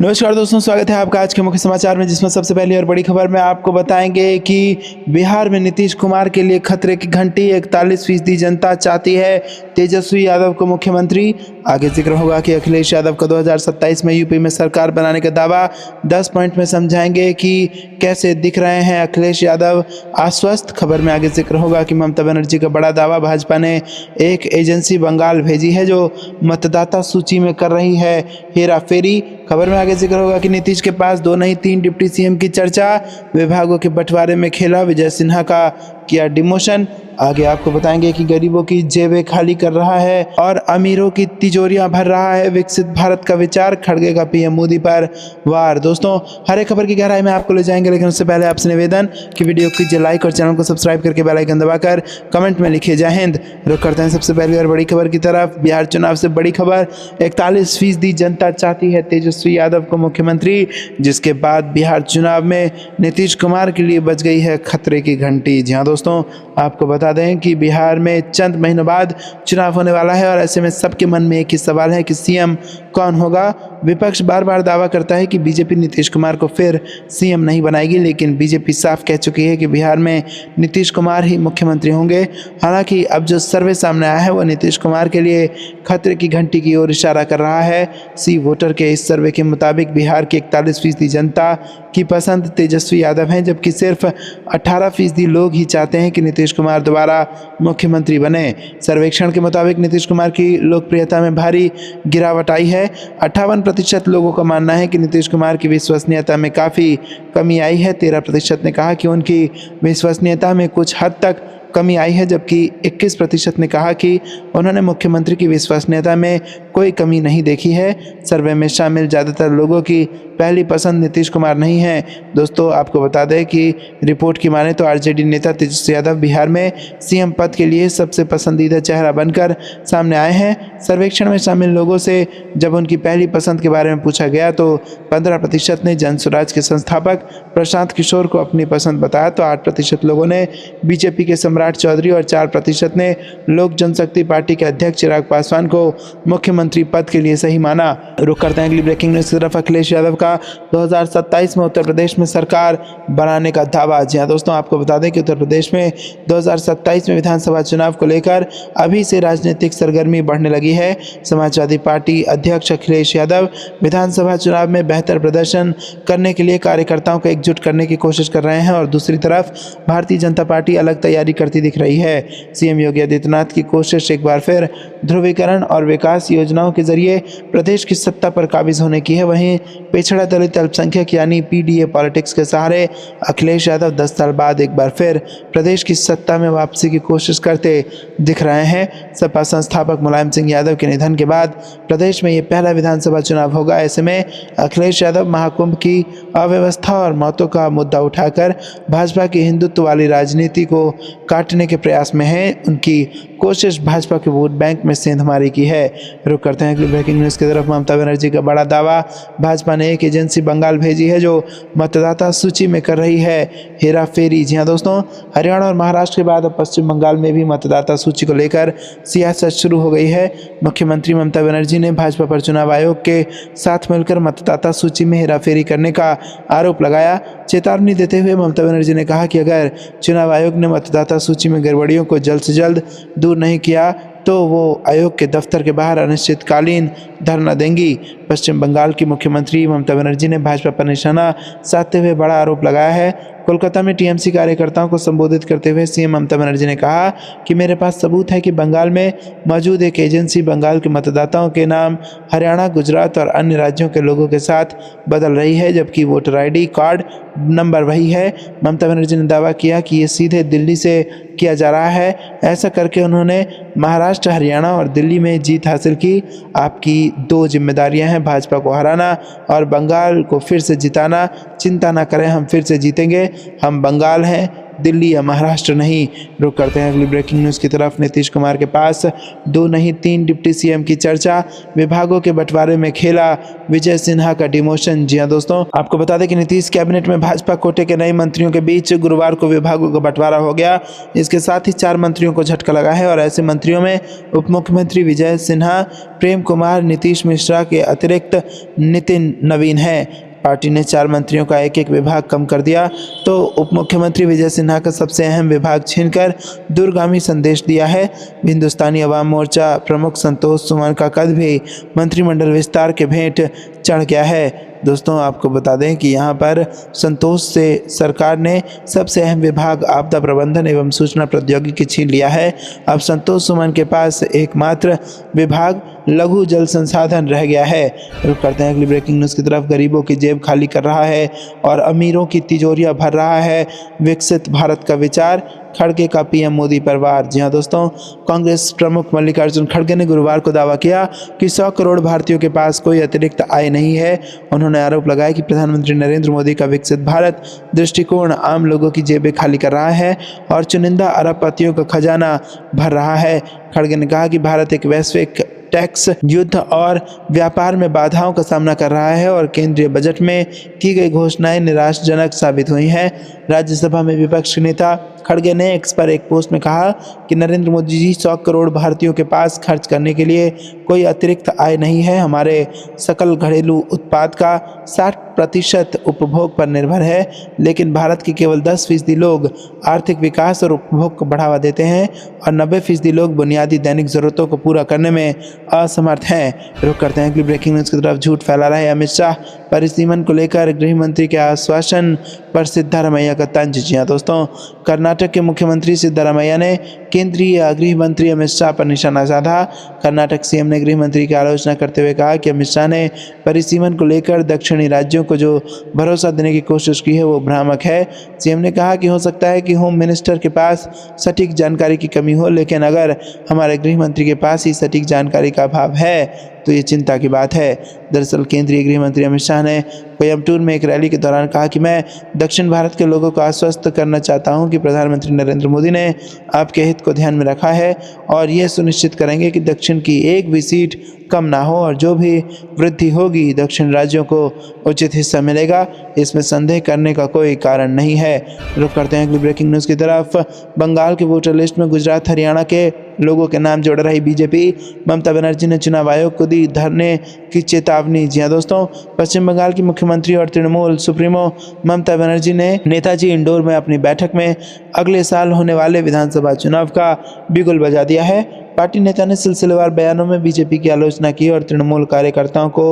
नमस्कार दोस्तों, स्वागत है आपका आज के मुख्य समाचार में, जिसमें सबसे पहली और बड़ी खबर में आपको बताएंगे कि बिहार में नीतीश कुमार के लिए खतरे की घंटी। 41% जनता चाहती है तेजस्वी यादव को मुख्यमंत्री। आगे जिक्र होगा कि अखिलेश यादव का 2027 में यूपी में सरकार बनाने का दावा। 10 पॉइंट में समझाएंगे कि कैसे दिख रहे हैं अखिलेश यादव आश्वस्त। खबर में आगे जिक्र होगा कि ममता बनर्जी का बड़ा दावा, भाजपा ने एक एजेंसी बंगाल भेजी है जो मतदाता सूची में कर रही है हेरा फेरी। खबर में आगे जिक्र होगा कि नीतीश के पास 2 नहीं 3 डिप्टी सीएम की चर्चा। विभागों के बंटवारे में खेला विजय सिन्हा का किया डिमोशन। आगे आपको बताएंगे कि गरीबों की जेबें खाली कर रहा है और अमीरों की तिजोरियां भर रहा है विकसित भारत का विचार। खड़गे का पीएम मोदी पर वार। दोस्तों, हर एक खबर की गहराई में आपको ले जाएंगे, लेकिन उससे पहले आपसे निवेदन कि वीडियो को कीजिए लाइक और चैनल को सब्सक्राइब करके बेल आइकन दबाकर कमेंट में लिखिए जय हिंद। रुक करते हैं सबसे पहली और बड़ी खबर की तरफ। बिहार चुनाव से बड़ी खबर। 41% जनता चाहती है तेजस्वी यादव को मुख्यमंत्री, जिसके बाद बिहार चुनाव में नीतीश कुमार के लिए बज गई है खतरे की घंटी। जी हाँ दोस्तों, आपको बता दें कि बिहार में चंद महीनों बाद चुनाव होने वाला है और ऐसे में सबके मन में एक ही सवाल है कि सीएम कौन होगा। विपक्ष बार बार दावा करता है कि बीजेपी नीतीश कुमार को फिर सीएम नहीं बनाएगी, लेकिन बीजेपी साफ कह चुकी है कि बिहार में नीतीश कुमार ही मुख्यमंत्री होंगे। हालांकि अब जो सर्वे सामने आया है वो नीतीश कुमार के लिए खतरे की घंटी की ओर इशारा कर रहा है। सी वोटर के इस सर्वे के मुताबिक बिहार की 41% जनता की पसंद तेजस्वी यादव हैं, जबकि सिर्फ 18% लोग ही चाहते हैं कि नीतीश कुमार दोबारा मुख्यमंत्री बने। सर्वेक्षण के मुताबिक नीतीश कुमार की लोकप्रियता में भारी गिरावट आई है। 58% लोगों का मानना है कि नीतीश कुमार की विश्वसनीयता में काफ़ी कमी आई है। 13% ने कहा कि उनकी विश्वसनीयता में कुछ हद तक कमी आई है, जबकि 21% ने कहा कि उन्होंने मुख्यमंत्री की विश्वसनीयता में कोई कमी नहीं देखी है। सर्वे में शामिल ज़्यादातर लोगों की पहली पसंद नीतीश कुमार नहीं है। दोस्तों, आपको बता दें कि रिपोर्ट की माने तो आरजेडी नेता तेजस्वी यादव बिहार में सीएम पद के लिए सबसे पसंदीदा चेहरा बनकर सामने आए हैं। सर्वेक्षण में शामिल लोगों से जब उनकी पहली पसंद के बारे में पूछा गया तो 15% ने जनसुराज के संस्थापक प्रशांत किशोर को अपनी पसंद बताया, तो 8% लोगों ने बीजेपी के सम्राट चौधरी और 4% ने लोक जनशक्ति पार्टी के अध्यक्ष चिराग पासवान को मुख्यमंत्री पद के लिए सही माना। रुक करते हैं अगली ब्रेकिंग न्यूज की तरफ। अखिलेश यादव का 2027 में उत्तर प्रदेश में सरकार बनाने का दावा। जी हाँ दोस्तों, आपको बता दें कि उत्तर प्रदेश में 2027 में विधानसभा चुनाव को लेकर अभी से राजनीतिक सरगर्मी बढ़ने लगी है। समाजवादी पार्टी अध्यक्ष अखिलेश यादव विधानसभा चुनाव में बेहतर प्रदर्शन करने के लिए कार्यकर्ताओं को एकजुट करने की कोशिश कर रहे हैं और दूसरी तरफ भारतीय जनता पार्टी अलग तैयारी करती दिख रही है। सीएम योगी आदित्यनाथ की कोशिश एक बार फिर ध्रुवीकरण और विकास योजनाओं के जरिए प्रदेश की सत्ता पर काबिज होने की है। वहीं पिछड़ा दलित अल्पसंख्यक यानी पीडीए पॉलिटिक्स के सहारे अखिलेश यादव 10 साल बाद एक बार फिर प्रदेश की सत्ता में वापसी की कोशिश करते दिख रहे हैं। सपा संस्थापक मुलायम सिंह यादव के निधन के बाद प्रदेश में ये पहला विधानसभा चुनाव होगा। ऐसे में अखिलेश यादव महाकुंभ की अव्यवस्था और मौतों का मुद्दा उठाकर भाजपा की हिंदुत्व वाली राजनीति को काटने के प्रयास में हैं। उनकी कोशिश भाजपा के वोट बैंक में सेंधमारी की है। रुक करते हैं अगली ब्रेकिंग न्यूज़ की तरफ। ममता बनर्जी का बड़ा दावा, भाजपा ने एक एजेंसी बंगाल भेजी है जो मतदाता सूची में कर रही है हेरा फेरी। जी हाँ दोस्तों, हरियाणा और महाराष्ट्र के बाद अब पश्चिम बंगाल में भी मतदाता सूची को लेकर सियासत शुरू हो गई है। मुख्यमंत्री ममता बनर्जी ने भाजपा पर चुनाव आयोग के साथ मिलकर मतदाता सूची में हेराफेरी करने का आरोप लगाया। चेतावनी देते हुए ममता बनर्जी ने कहा कि अगर चुनाव आयोग ने मतदाता सूची में गड़बड़ियों को जल्द से जल्द दूर नहीं किया तो वो आयोग के दफ्तर के बाहर अनिश्चितकालीन धरना देंगी। पश्चिम बंगाल की मुख्यमंत्री ममता बनर्जी ने भाजपा पर निशाना साधते हुए बड़ा आरोप लगाया है। कोलकाता में टीएमसी कार्यकर्ताओं को संबोधित करते हुए सीएम ममता बनर्जी ने कहा कि मेरे पास सबूत है कि बंगाल में मौजूद एक एजेंसी बंगाल के मतदाताओं के नाम हरियाणा, गुजरात और अन्य राज्यों के लोगों के साथ बदल रही है, जबकि वोटर आईडी कार्ड नंबर वही है। ममता बनर्जी ने दावा किया कि ये सीधे दिल्ली से किया जा रहा है। ऐसा करके उन्होंने महाराष्ट्र, हरियाणा और दिल्ली में जीत हासिल की। आपकी 2 जिम्मेदारियां हैं, भाजपा को हराना और बंगाल को फिर से जिताना। चिंता ना करें, हम फिर से जीतेंगे। हम बंगाल हैं, दिल्ली या महाराष्ट्र नहीं। रुक करते हैं अगली ब्रेकिंग न्यूज़ की तरफ। नीतीश कुमार के पास 2 नहीं 3 डिप्टी सीएम की चर्चा, विभागों के बंटवारे में खेला विजय सिन्हा का डिमोशन। जी हाँ दोस्तों, आपको बता दें कि नीतीश कैबिनेट में भाजपा कोटे के नए मंत्रियों के बीच गुरुवार को विभागों का बंटवारा हो गया। इसके साथ ही 4 मंत्रियों को झटका लगा है और ऐसे मंत्रियों में उप मुख्यमंत्री विजय सिन्हा, प्रेम कुमार, नीतीश मिश्रा के अतिरिक्त नितिन नवीन हैं। पार्टी ने 4 मंत्रियों का एक एक विभाग कम कर दिया तो उप मुख्यमंत्री विजय सिन्हा का सबसे अहम विभाग छीनकर दूरगामी संदेश दिया है। हिंदुस्तानी अवाम मोर्चा प्रमुख संतोष सुमन का कद भी मंत्रिमंडल विस्तार के भेंट चढ़ गया है। दोस्तों, आपको बता दें कि यहाँ पर संतोष से सरकार ने सबसे अहम विभाग आपदा प्रबंधन एवं सूचना प्रौद्योगिकी छीन लिया है। अब संतोष सुमन के पास एकमात्र विभाग लघु जल संसाधन रह गया है। रुक करते हैं अगली ब्रेकिंग न्यूज़ की तरफ। गरीबों की जेब खाली कर रहा है और अमीरों की तिजोरियां भर रहा है विकसित भारत का विचार, खड़गे का पीएम मोदी पर वार। जी हाँ दोस्तों, कांग्रेस प्रमुख मल्लिकार्जुन खड़गे ने गुरुवार को दावा किया कि 100 करोड़ भारतीयों के पास कोई अतिरिक्त आय नहीं है। उन्होंने आरोप लगाया कि प्रधानमंत्री नरेंद्र मोदी का विकसित भारत दृष्टिकोण आम लोगों की जेबें खाली कर रहा है और चुनिंदा अरबपतियों का खजाना भर रहा है। खड़गे ने कहा कि भारत एक वैश्विक टैक्स युद्ध और व्यापार में बाधाओं का सामना कर रहा है और केंद्रीय बजट में की गई घोषणाएं निराशाजनक साबित हुई हैं। राज्यसभा में विपक्ष के नेता खड़गे ने एक्स पर एक पोस्ट में कहा कि नरेंद्र मोदी जी 100 करोड़ भारतीयों के पास खर्च करने के लिए कोई अतिरिक्त आय नहीं है। हमारे सकल घरेलू उत्पाद का 60% उपभोग पर निर्भर है, लेकिन भारत के केवल 10% लोग आर्थिक विकास और उपभोग को बढ़ावा देते हैं और 90% लोग बुनियादी दैनिक जरूरतों को पूरा करने में असमर्थ हैं। रुक करते हैं अगली ब्रेकिंग न्यूज़ की तरफ। झूठ फैला रहे अमित शाह, परिसीमन को लेकर गृह मंत्री के आश्वासन पर सिद्धारमैया का तंज। जी हाँ दोस्तों, कर्नाटक के मुख्यमंत्री सिद्धारमैया ने केंद्रीय गृह मंत्री अमित शाह पर निशाना साधा। कर्नाटक सीएम ने गृह मंत्री की आलोचना करते हुए कहा कि अमित शाह ने परिसीमन को लेकर दक्षिणी राज्यों को जो भरोसा देने की कोशिश की है वो भ्रामक है। सीएम ने कहा कि हो सकता है कि होम मिनिस्टर के पास सटीक जानकारी की कमी हो, लेकिन अगर हमारे गृह मंत्री के पास ही सटीक जानकारी का अभाव है तो ये चिंता की बात है। दरअसल केंद्रीय गृह मंत्री अमित शाह ने कोयम्बटूर में एक रैली के दौरान कहा कि मैं दक्षिण भारत के लोगों को आश्वस्त करना चाहता हूं कि प्रधानमंत्री नरेंद्र मोदी ने आपके हित को ध्यान में रखा है और ये सुनिश्चित करेंगे कि दक्षिण की एक भी सीट कम ना हो और जो भी वृद्धि होगी दक्षिण राज्यों को उचित हिस्सा मिलेगा, इसमें संदेह करने का कोई कारण नहीं है। रुक करते हैं अगली ब्रेकिंग न्यूज़ की तरफ। बंगाल के वोटर लिस्ट में गुजरात हरियाणा के लोगों के नाम जोड़ रही बीजेपी, ममता बनर्जी ने चुनाव आयोग को दी धरने की चेतावनी। जी हाँ दोस्तों, पश्चिम बंगाल की मुख्यमंत्री और तृणमूल सुप्रीमो ममता बनर्जी ने नेताजी इंडोर में अपनी बैठक में अगले साल होने वाले विधानसभा चुनाव का बिगुल बजा दिया है। पार्टी नेता ने सिलसिलेवार बयानों में बीजेपी की आलोचना की और तृणमूल कार्यकर्ताओं को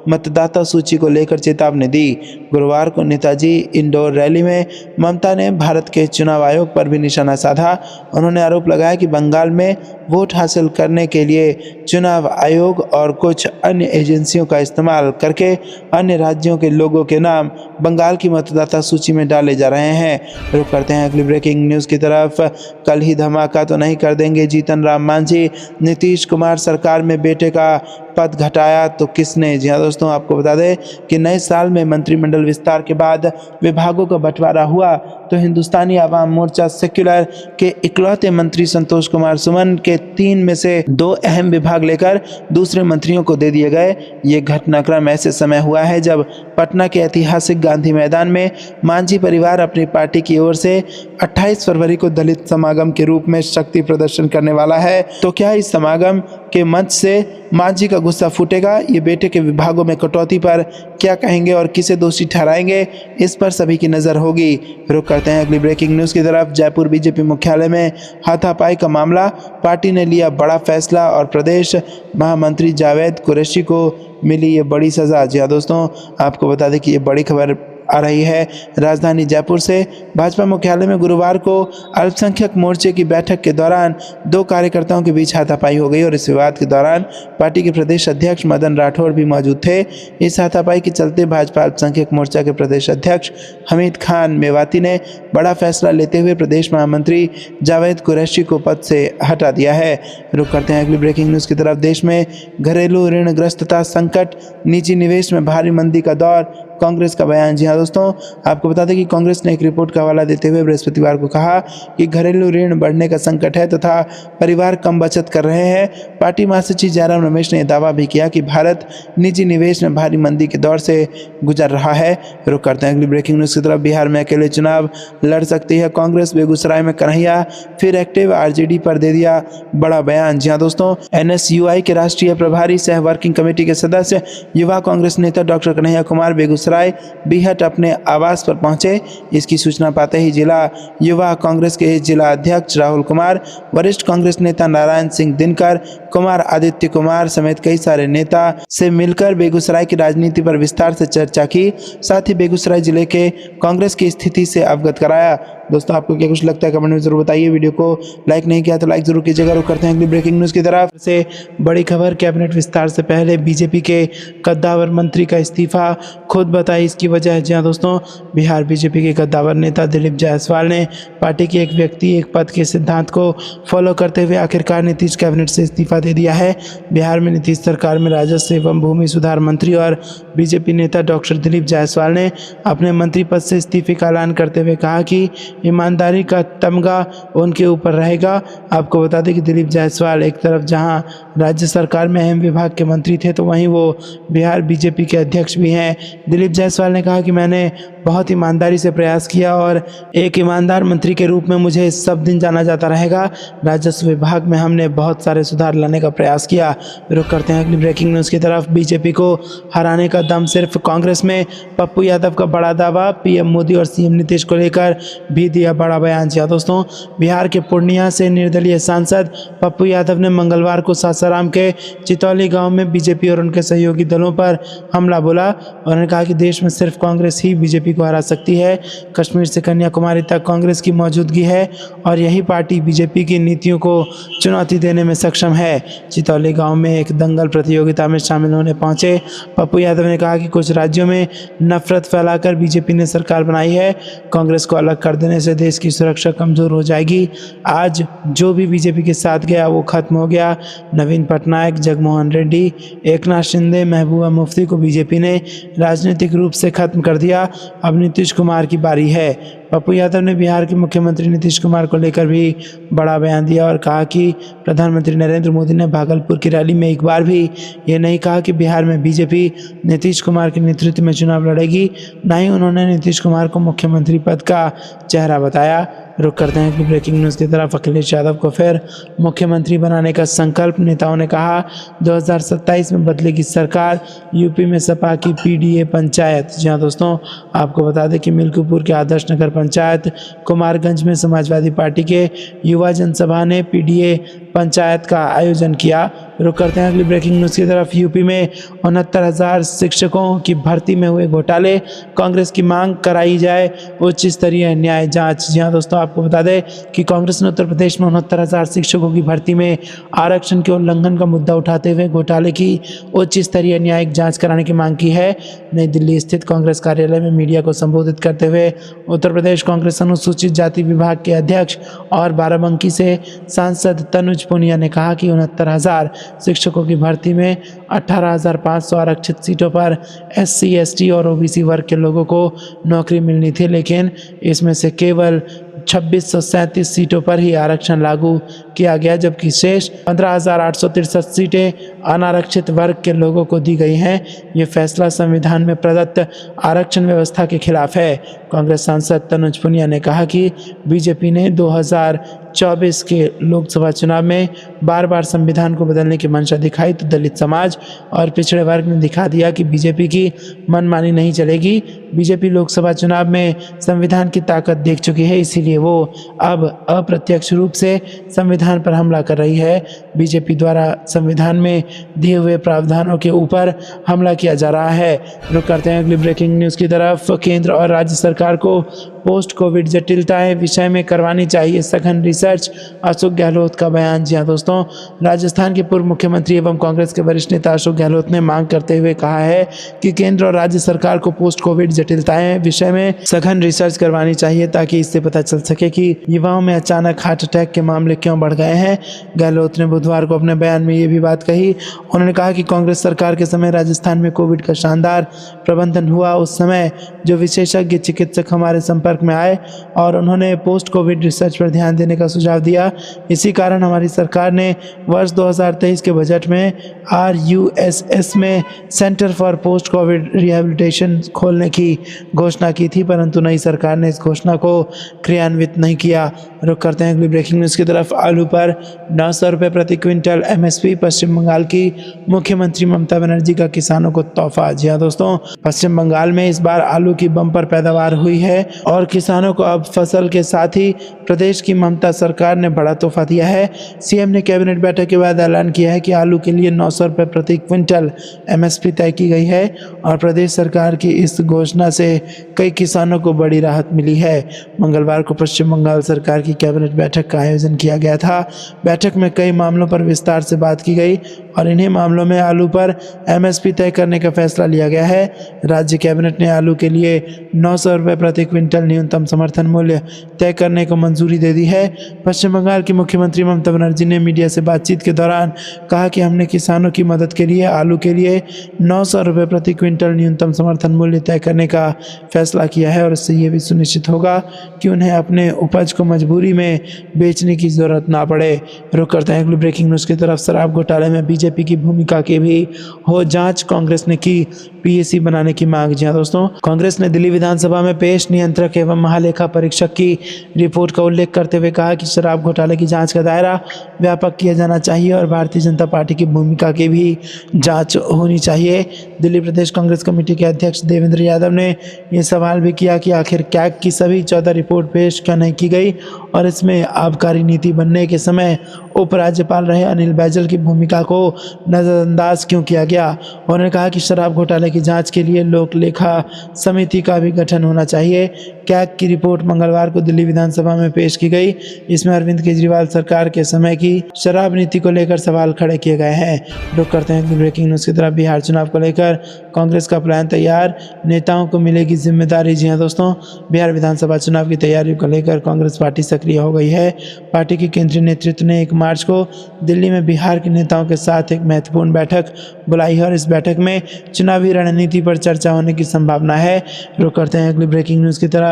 मतदाता सूची को लेकर चेतावनी दी। गुरुवार को नेताजी इंडोर रैली में ममता ने भारत के चुनाव आयोग पर भी निशाना साधा। उन्होंने आरोप लगाया कि बंगाल में वोट हासिल करने के लिए चुनाव आयोग और कुछ अन्य एजेंसियों का इस्तेमाल करके अन्य राज्यों के लोगों के नाम बंगाल की मतदाता सूची में डाले जा रहे हैं। रुक करते हैं अगली ब्रेकिंग न्यूज़ की तरफ। कल ही धमाका तो नहीं कर देंगे जीतन राम मांझी, नीतीश कुमार सरकार में बेटे का पद घटाया तो किसने। जी हाँ दोस्तों, आपको बता दें कि नए साल में मंत्रिमंडल विस्तार के बाद विभागों का बंटवारा हुआ तो हिंदुस्तानी अवाम मोर्चा सेक्युलर के इकलौते मंत्री संतोष कुमार सुमन के 3 में से 2 अहम विभाग लेकर दूसरे मंत्रियों को दे दिए गए। ये घटनाक्रम ऐसे समय हुआ है जब पटना के ऐतिहासिक गांधी मैदान में मांझी परिवार अपनी पार्टी की ओर से 28 फरवरी को दलित समागम के रूप में शक्ति प्रदर्शन करने वाला है। तो क्या इस समागम के मंच से मांझी का गुस्सा फूटेगा? ये बेटे के विभागों में कटौती पर क्या कहेंगे और किसे दोषी ठहराएंगे, इस पर सभी की नज़र होगी। रुक करते हैं अगली ब्रेकिंग न्यूज़ की तरफ। जयपुर बीजेपी मुख्यालय में हाथापाई का मामला, पार्टी ने लिया बड़ा फैसला और प्रदेश महामंत्री जावेद कुरैशी को मिली ये बड़ी सज़ा। जी हाँ दोस्तों, आपको बता दें कि ये बड़ी खबर आ रही है राजधानी जयपुर से। भाजपा मुख्यालय में गुरुवार को अल्पसंख्यक मोर्चे की बैठक के दौरान 2 कार्यकर्ताओं के बीच हाथापाई हो गई और इस विवाद के दौरान पार्टी के प्रदेश अध्यक्ष मदन राठौड़ भी मौजूद थे। इस हाथापाई के चलते भाजपा अल्पसंख्यक मोर्चा के प्रदेश अध्यक्ष हमीद खान मेवाती ने बड़ा फैसला लेते हुए प्रदेश महामंत्री जावेद कुरैशी को पद से हटा दिया है। रुक करते हैं अगली ब्रेकिंग न्यूज़ की तरफ। देश में घरेलू ऋणग्रस्तता संकट, निजी निवेश में भारी मंदी का दौर, कांग्रेस का बयान। जी हाँ दोस्तों, आपको बता दें कि कांग्रेस ने एक रिपोर्ट का हवाला देते हुए बृहस्पतिवार को कहा कि घरेलू ऋण बढ़ने का संकट है तथा परिवार कम बचत कर रहे हैं। पार्टी महासचिव जयराम रमेश ने दावा भी किया कि भारत निजी निवेश में भारी मंदी के दौर से गुजर रहा है। रुक करते हैं अगली ब्रेकिंग न्यूज़ की तरफ। बिहार में अकेले चुनाव लड़ सकती है कांग्रेस, बेगूसराय में कन्हैया फिर एक्टिव, आरजेडी पर दे दिया बड़ा बयान। जी हाँ दोस्तों, एनएसयूआई के राष्ट्रीय प्रभारी सह वर्किंग कमेटी के सदस्य युवा कांग्रेस नेता डॉक्टर कन्हैया कुमार बेगूसराय बीहट अपने आवास पर पहुंचे। इसकी सूचना पाते ही जिला युवा कांग्रेस के जिला अध्यक्ष राहुल कुमार, वरिष्ठ कांग्रेस नेता नारायण सिंह दिनकर, कुमार आदित्य कुमार समेत कई सारे नेता से मिलकर बेगूसराय की राजनीति पर विस्तार से चर्चा की। साथ ही बेगूसराय जिले के कांग्रेस की स्थिति से अवगत कराया। दोस्तों, आपको क्या कुछ लगता है कमेंट में जरूर बताइए। वीडियो को लाइक नहीं किया तो लाइक जरूर कीजिएगा। रुक करते हैं अगली ब्रेकिंग न्यूज़ की तरफ से। बड़ी खबर, कैबिनेट विस्तार से पहले बीजेपी के कद्दावर मंत्री का इस्तीफा, खुद बताई इसकी वजह। जी हाँ दोस्तों, बिहार बीजेपी के कद्दावर नेता दिलीप जायसवाल ने पार्टी के एक व्यक्ति एक पद के सिद्धांत को फॉलो करते हुए आखिरकार नीतीश कैबिनेट से इस्तीफा दे दिया है। बिहार में नीतीश सरकार में राजस्व एवं भूमि सुधार मंत्री और बीजेपी नेता डॉक्टर दिलीप जायसवाल ने अपने मंत्री पद से इस्तीफे का ऐलान करते हुए कहा कि ईमानदारी का तमगा उनके ऊपर रहेगा। आपको बता दें कि दिलीप जायसवाल एक तरफ जहां राज्य सरकार में अहम विभाग के मंत्री थे तो वहीं वो बिहार बीजेपी के अध्यक्ष भी हैं। दिलीप जायसवाल ने कहा कि मैंने बहुत ईमानदारी से प्रयास किया और एक ईमानदार मंत्री के रूप में मुझे सब दिन जाना जाता रहेगा। राजस्व विभाग में हमने बहुत सारे सुधार लाने का प्रयास किया। रुक करते हैं अगली ब्रेकिंग न्यूज़ की तरफ। बीजेपी को हराने का दम सिर्फ कांग्रेस में, पप्पू यादव का बड़ा दावा। पीएम मोदी और सीएम नीतीश को लेकर भी दिया बड़ा बयान। जी दोस्तों, बिहार के पूर्णिया से निर्दलीय सांसद पप्पू यादव ने मंगलवार को सासाराम के चितौली गांव में बीजेपी और उनके सहयोगी दलों पर हमला बोला। उन्होंने कहा कि देश में सिर्फ कांग्रेस ही बीजेपी को हरा सकती है। कश्मीर से कन्याकुमारी तक कांग्रेस की मौजूदगी है और यही पार्टी बीजेपी की नीतियों को चुनौती देने में सक्षम है। चितौली गांव में एक दंगल प्रतियोगिता में शामिल होने पहुंचे पप्पू यादव ने कहा कि कुछ राज्यों में नफरत फैलाकर बीजेपी ने सरकार बनाई है। कांग्रेस को अलग कर देने से देश की सुरक्षा कमजोर हो जाएगी। आज जो भी बीजेपी के साथ गया वो खत्म हो गया। नवीन पटनायक, जगमोहन रेड्डी, एकनाथ शिंदे, महबूबा मुफ्ती को बीजेपी ने राजनीतिक रूप से खत्म कर दिया। अब नीतीश कुमार की बारी है। पप्पू यादव ने बिहार के मुख्यमंत्री नीतीश कुमार को लेकर भी बड़ा बयान दिया और कहा कि प्रधानमंत्री नरेंद्र मोदी ने भागलपुर की रैली में एक बार भी ये नहीं कहा कि बिहार में बीजेपी नीतीश कुमार के नेतृत्व में चुनाव लड़ेगी। न ही उन्होंने नीतीश कुमार को मुख्यमंत्री पद का चेहरा बताया। रुक करते हैं कि ब्रेकिंग न्यूज़ की तरफ। अखिलेश यादव को फिर मुख्यमंत्री बनाने का संकल्प, नेताओं ने कहा 2027 में बदलेगी सरकार। यूपी में सपा की पीडीए पंचायत। जी हाँ दोस्तों, आपको बता दें कि मिल्कीपुर के आदर्श नगर पंचायत कुमारगंज में समाजवादी पार्टी के युवा जनसभा ने पीडीए पंचायत का आयोजन किया। रुक करते हैं अगली ब्रेकिंग न्यूज़ की तरफ। यूपी में 69,000 शिक्षकों की भर्ती में हुए घोटाले, कांग्रेस की मांग कराई जाए उच्च स्तरीय न्याय जांच। जी हाँ दोस्तों, आपको बता दें कि कांग्रेस ने उत्तर प्रदेश में 69,000 शिक्षकों की भर्ती में आरक्षण के उल्लंघन का मुद्दा उठाते हुए घोटाले की उच्च स्तरीय न्यायिक जांच कराने की मांग की है। नई दिल्ली स्थित कांग्रेस कार्यालय में मीडिया को संबोधित करते हुए उत्तर प्रदेश कांग्रेस अनुसूचित जाति विभाग के अध्यक्ष और बाराबंकी से सांसद तनुज पुनिया ने कहा कि 69,000 शिक्षकों की भर्ती में 18,500 आरक्षित सीटों पर SC, ST और OBC वर्ग के लोगों को नौकरी मिलनी थी, लेकिन इसमें से केवल 2637 सीटों पर ही आरक्षण लागू किया गया, जबकि शेष 15,863 सीटें अनारक्षित वर्ग के लोगों को दी गई हैं। ये फैसला संविधान में प्रदत्त आरक्षण व्यवस्था के खिलाफ है। कांग्रेस सांसद तनुज पुनिया ने कहा कि बीजेपी ने 2024 के लोकसभा चुनाव में बार बार संविधान को बदलने की मंशा दिखाई तो दलित समाज और पिछड़े वर्ग ने दिखा दिया कि बीजेपी की मनमानी नहीं चलेगी। बीजेपी लोकसभा चुनाव में संविधान की ताकत देख चुकी है, इसीलिए वो अब अप्रत्यक्ष रूप से संविधान पर हमला कर रही है। बीजेपी द्वारा संविधान में दिए हुए प्रावधानों के ऊपर हमला किया जा रहा है। रुक करते हैं अगली ब्रेकिंग न्यूज़ की तरफ। केंद्र और राज्य सरकार को पोस्ट कोविड जटिलताएं विषय में करवानी चाहिए सघन रिसर्च, अशोक गहलोत का बयान। जी हाँ दोस्तों, राजस्थान के पूर्व मुख्यमंत्री एवं कांग्रेस के वरिष्ठ नेता अशोक गहलोत ने मांग करते हुए कहा है कि केंद्र और राज्य सरकार को पोस्ट कोविड जटिलताएं विषय में सघन रिसर्च करवानी चाहिए ताकि इससे पता चल सके कि युवाओं में अचानक हार्ट अटैक के मामले क्यों बढ़ गए हैं। गहलोत ने बुधवार को अपने बयान में ये भी बात कही। उन्होंने कहा कि कांग्रेस सरकार के समय राजस्थान में कोविड का शानदार प्रबंधन हुआ। उस समय जो विशेषज्ञ चिकित्सक हमारे संपर्क में आए और उन्होंने पोस्ट कोविड रिसर्च पर ध्यान देने का सुझाव दिया। इसी कारण हमारी सरकार ने वर्ष 2023 के बजट में RUSS में centre for post Covid rehabilitation खोलने की घोषणा की थी, परंतु नई सरकार ने इस घोषणा को क्रियान्वित नहीं किया। रुक करते हैं अगली ब्रेकिंग न्यूज़ की तरफ। आलू पर 900 रुपये प्रति क्विंटल MSP। पश्चिम बंगाल की मुख्यमंत्री ममता बनर्जी का किसानों को तोहफा। जी हाँ दोस्तों, पश्चिम बंगाल में इस बार आलू की बम्पर पैदावार हुई है और किसानों को अब फसल के साथ ही प्रदेश की ममता सरकार ने बड़ा तोहफा दिया है। सीएम ने कैबिनेट बैठक के बाद ऐलान किया है कि आलू के लिए 900 रुपये प्रति क्विंटल MSP तय की गई है और प्रदेश सरकार की इस घोषणा से कई किसानों को बड़ी राहत मिली है। मंगलवार को पश्चिम बंगाल सरकार की कैबिनेट बैठक का आयोजन किया गया था। बैठक में कई मामलों पर विस्तार से बात की गई और इन्हीं मामलों में आलू पर MSP तय करने का फैसला लिया गया है। राज्य कैबिनेट ने आलू के लिए 900 रुपये प्रति क्विंटल न्यूनतम समर्थन मूल्य तय करने को मंजूरी दे दी है। पश्चिम बंगाल की मुख्यमंत्री ममता बनर्जी ने मीडिया से बातचीत के दौरान कहा कि हमने किसानों की मदद के लिए आलू के लिए 900 रुपये प्रति क्विंटल न्यूनतम समर्थन मूल्य तय करने का फैसला किया है और इससे ये भी सुनिश्चित होगा कि उन्हें अपने उपज को मजबूरी में बेचने की ज़रूरत ना पड़े। रुक करते हैं अगली ब्रेकिंग न्यूज़ की तरफ। शराब घोटाले में बीजेपी की भूमिका की भी हो जांच, कांग्रेस ने की PAC बनाने की मांग। जी हाँ दोस्तों, कांग्रेस ने दिल्ली विधानसभा में पेश नियंत्रक एवं महालेखा परीक्षक की रिपोर्ट का उल्लेख करते हुए कहा कि शराब घोटाले की जांच का दायरा व्यापक किया जाना चाहिए और भारतीय जनता पार्टी की भूमिका की भी जांच होनी चाहिए। दिल्ली प्रदेश कांग्रेस कमेटी के अध्यक्ष देवेंद्र यादव ने ये सवाल भी किया कि आखिर कैग की सभी 14 रिपोर्ट पेश क्यों नहीं की गई और इसमें आबकारी नीति बनने के समय उपराज्यपाल रहे अनिल बैजल की भूमिका को नज़रअंदाज क्यों किया गया। उन्होंने कहा कि शराब घोटाले की जांच के लिए लोक लेखा समिति का भी गठन होना चाहिए। कैग की रिपोर्ट मंगलवार को दिल्ली विधानसभा में पेश की गई। इसमें अरविंद केजरीवाल सरकार के समय की शराब नीति को लेकर सवाल खड़े किए गए हैं। रुक करते हैं ब्रेकिंग न्यूज़ की तरफ। बिहार चुनाव को लेकर कांग्रेस का प्लान तैयार, नेताओं को मिलेगी जिम्मेदारी। जी हाँ दोस्तों, बिहार विधानसभा चुनाव की तैयारी को लेकर कांग्रेस पार्टी सक्रिय हो गई है। पार्टी के केंद्रीय नेतृत्व ने 1 मार्च को दिल्ली में बिहार के नेताओं के साथ एक महत्वपूर्ण बैठक बुलाई है और इस बैठक में चुनावी रणनीति पर चर्चा होने की संभावना है। रुक करते हैं अगली ब्रेकिंग न्यूज़ की तरफ।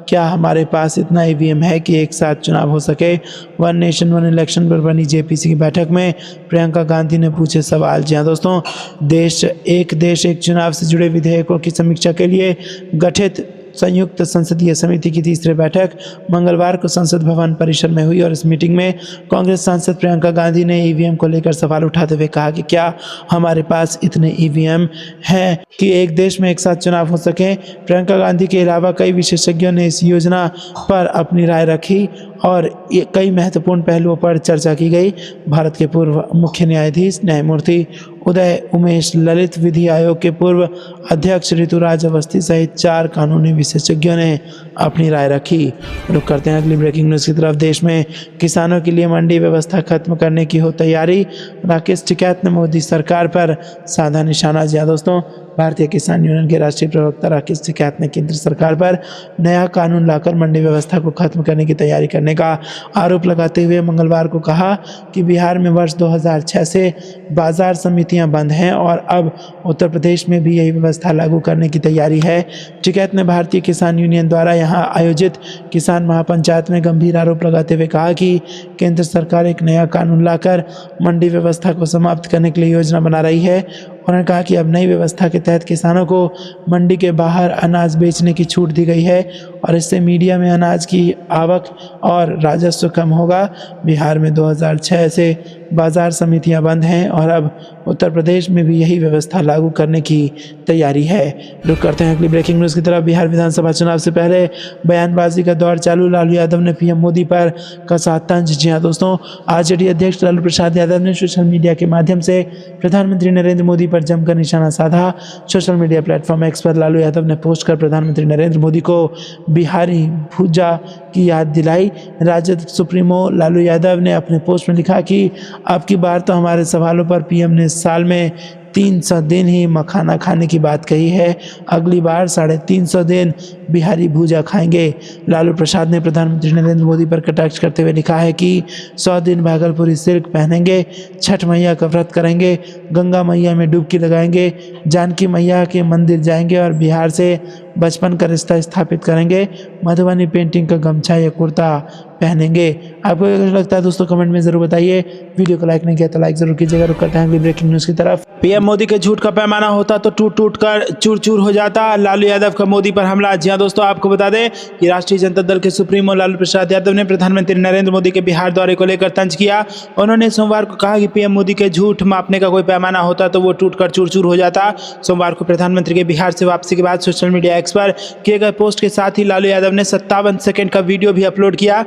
क्या हमारे पास इतना EVM है कि एक साथ चुनाव हो सके? वन नेशन वन इलेक्शन पर बनी JPC की बैठक में प्रियंका गांधी ने पूछे सवाल। जी हाँ दोस्तों, देश एक चुनाव से जुड़े विधेयकों की समीक्षा के लिए गठित संयुक्त संसदीय समिति की तीसरी बैठक मंगलवार को संसद भवन परिसर में हुई और इस मीटिंग में कांग्रेस सांसद प्रियंका गांधी ने EVM को लेकर सवाल उठाते हुए कहा कि क्या हमारे पास इतने EVM हैं कि एक देश में एक साथ चुनाव हो सके। प्रियंका गांधी के अलावा कई विशेषज्ञों ने इस योजना पर अपनी राय रखी और कई महत्वपूर्ण पहलुओं पर चर्चा की गई। भारत के पूर्व मुख्य न्यायाधीश न्यायमूर्ति उदय उमेश ललित, विधि आयोग के पूर्व अध्यक्ष ऋतुराज अवस्थी सहित 4 कानूनी विशेषज्ञों ने अपनी राय रखी। रुक करते हैं अगली ब्रेकिंग न्यूज़ की तरफ। देश में किसानों के लिए मंडी व्यवस्था खत्म करने की हो तैयारी, राकेश टिकैत ने मोदी सरकार पर साधा निशाना। जी दोस्तों, भारतीय किसान यूनियन के राष्ट्रीय प्रवक्ता राकेश टिकैत ने केंद्र सरकार पर नया कानून लाकर मंडी व्यवस्था को खत्म करने की तैयारी करने का आरोप लगाते हुए मंगलवार को कहा कि बिहार में वर्ष 2006 से बाजार समितियां बंद हैं और अब उत्तर प्रदेश में भी यही व्यवस्था लागू करने की तैयारी है। टिकैत ने भारतीय किसान यूनियन द्वारा यहां आयोजित किसान महापंचायत में गंभीर आरोप लगाते हुए कहा कि केंद्र सरकार एक नया कानून लाकर मंडी व्यवस्था को समाप्त करने के लिए योजना बना रही है। उन्होंने कहा कि अब नई व्यवस्था के तहत किसानों को मंडी के बाहर अनाज बेचने की छूट दी गई है और इससे मीडिया में अनाज की आवक और राजस्व कम होगा। बिहार में 2006 से बाजार समितियां बंद हैं और अब उत्तर प्रदेश में भी यही व्यवस्था लागू करने की तैयारी है। रुक करते हैं अगली ब्रेकिंग न्यूज़ की तरफ। बिहार विधानसभा चुनाव से पहले बयानबाजी का दौर चालू, लालू यादव ने PM मोदी पर कसा तंज। जी हाँ दोस्तों, RJD अध्यक्ष लालू प्रसाद यादव ने सोशल मीडिया के माध्यम से प्रधानमंत्री नरेंद्र मोदी पर जमकर निशाना साधा। सोशल मीडिया प्लेटफॉर्म X पर लालू यादव ने पोस्ट कर प्रधानमंत्री नरेंद्र मोदी को बिहारी भूजा की याद दिलाई। राजद सुप्रीमो लालू यादव ने अपने पोस्ट में लिखा कि अब की बार तो हमारे सवालों पर PM ने साल में 300 दिन ही मखाना खाने की बात कही है। अगली बार 350 दिन बिहारी भूजा खाएंगे। लालू प्रसाद ने प्रधानमंत्री नरेंद्र मोदी पर कटाक्ष करते हुए लिखा है कि 100 दिन भागलपुरी सिल्क पहनेंगे, छठ मैया का व्रत करेंगे, गंगा मैया में डुबकी लगाएंगे, जानकी मैया के मंदिर जाएंगे और बिहार से बचपन का रिश्ता स्थापित करेंगे, मधुबनी पेंटिंग का गमछा या कुर्ता पहनेंगे। आपको क्या लगता है दोस्तों, कमेंट में जरूर बताइए। वीडियो को लाइक नहीं किया तो लाइक जरूर कीजिएगा। रुक करते हैं अगली ब्रेकिंग न्यूज़ की तरफ। पीएम मोदी के झूठ का पैमाना होता तो टूट टूट कर चूर चूर हो जाता। लालू यादव का मोदी पर हमला। जी हाँ दोस्तों, आपको बता दें कि राष्ट्रीय जनता दल के सुप्रीमो लालू प्रसाद यादव ने प्रधानमंत्री नरेंद्र मोदी के बिहार दौरे को लेकर तंज किया। उन्होंने सोमवार को कहा कि पीएम मोदी के झूठ मापने का कोई पैमाना होता तो वो टूट कर चूर चूर हो जाता। सोमवार को प्रधानमंत्री के बिहार से वापसी के बाद सोशल मीडिया एक्स पर किए गए पोस्ट के साथ ही लालू यादव ने 57 सेकंड का वीडियो भी अपलोड किया।